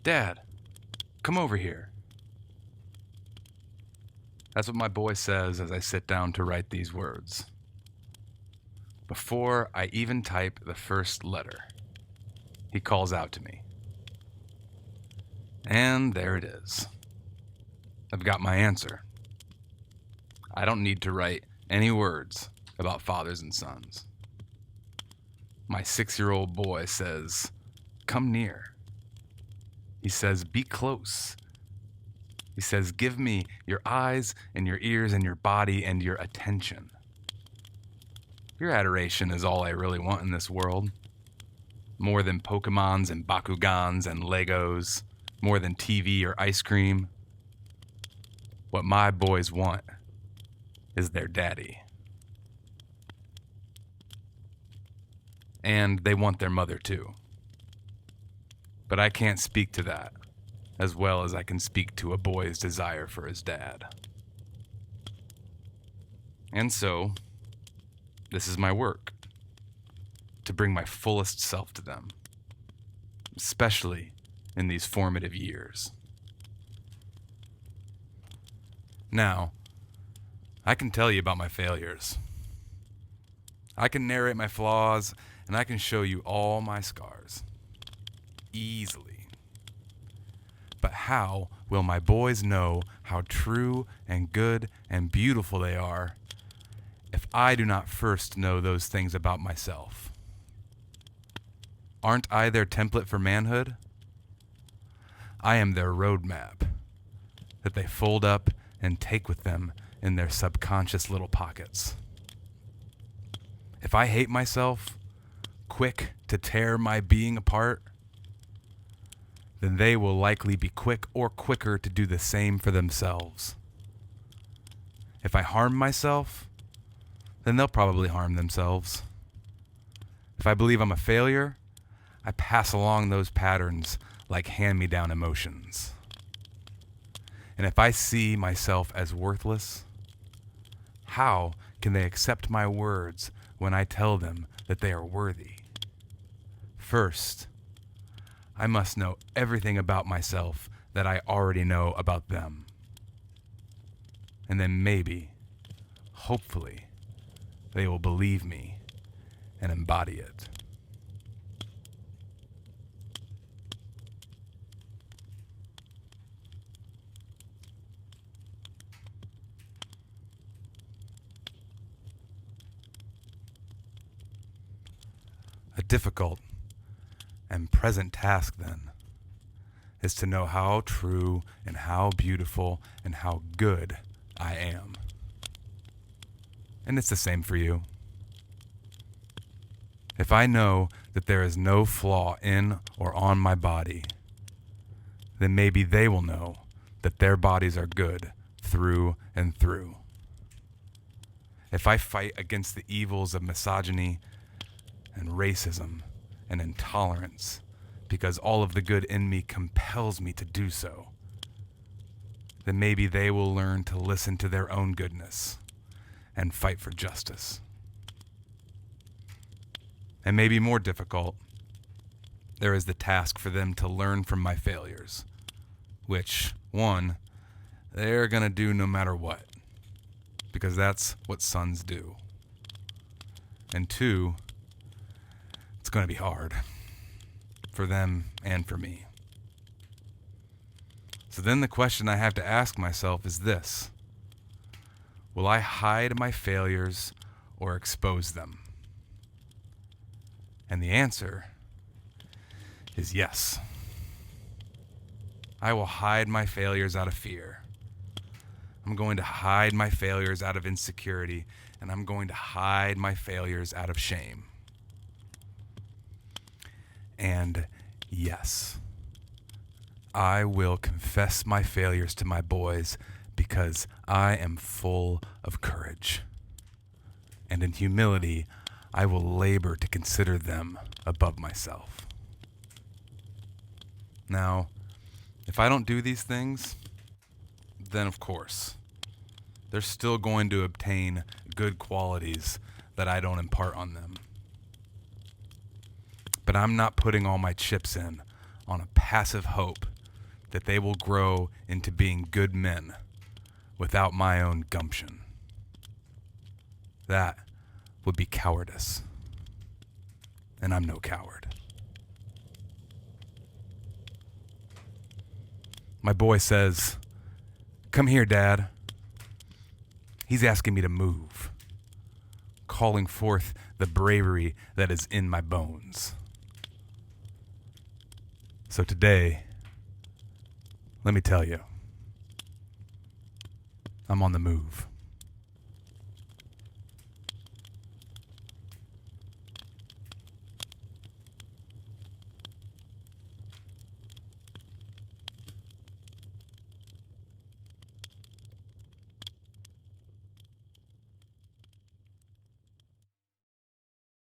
Dad, come over here. That's what my boy says as I sit down to write these words. Before I even type the first letter, he calls out to me. And there it is. I've got my answer. I don't need to write any words about fathers and sons. My 6-year-old boy says, "Come near." He says, "Be close." He says, "Give me your eyes and your ears and your body and your attention." Your adoration is all I really want in this world. More than Pokemons and Bakugans and Legos, more than TV or ice cream. What my boys want is their daddy. And they want their mother too. But I can't speak to that as well as I can speak to a boy's desire for his dad. And so, this is my work, to bring my fullest self to them, especially in these formative years. Now, I can tell you about my failures. I can narrate my flaws, and I can show you all my scars. Easily. But how will my boys know how true and good and beautiful they are if I do not first know those things about myself? Aren't I their template for manhood? I am their roadmap that they fold up and take with them in their subconscious little pockets. If I hate myself, quick to tear my being apart, then they will likely be quick or quicker to do the same for themselves. If I harm myself, then they'll probably harm themselves. If I believe I'm a failure, I pass along those patterns like hand-me-down emotions. And if I see myself as worthless, how can they accept my words when I tell them that they are worthy? First, I must know everything about myself that I already know about them. And then maybe, hopefully, they will believe me and embody it. A difficult and present task, then, is to know how true and how beautiful and how good I am. And it's the same for you. If I know that there is no flaw in or on my body, then maybe they will know that their bodies are good through and through. If I fight against the evils of misogyny and racism and intolerance because all of the good in me compels me to do so, then maybe they will learn to listen to their own goodness and fight for justice. And maybe more difficult, there is the task for them to learn from my failures, which, one, they're going to do no matter what, because that's what sons do. And two, it's going to be hard for them and for me. So then the question I have to ask myself is this: will I hide my failures or expose them? And the answer is yes. I will hide my failures out of fear. I'm going to hide my failures out of insecurity, and I'm going to hide my failures out of shame. And yes, I will confess my failures to my boys because I am full of courage. And in humility, I will labor to consider them above myself. Now, if I don't do these things, then of course, they're still going to obtain good qualities that I don't impart on them. But I'm not putting all my chips in on a passive hope that they will grow into being good men without my own gumption. That would be cowardice. And I'm no coward. My boy says, "Come here, Dad." He's asking me to move, calling forth the bravery that is in my bones. So today, let me tell you, I'm on the move.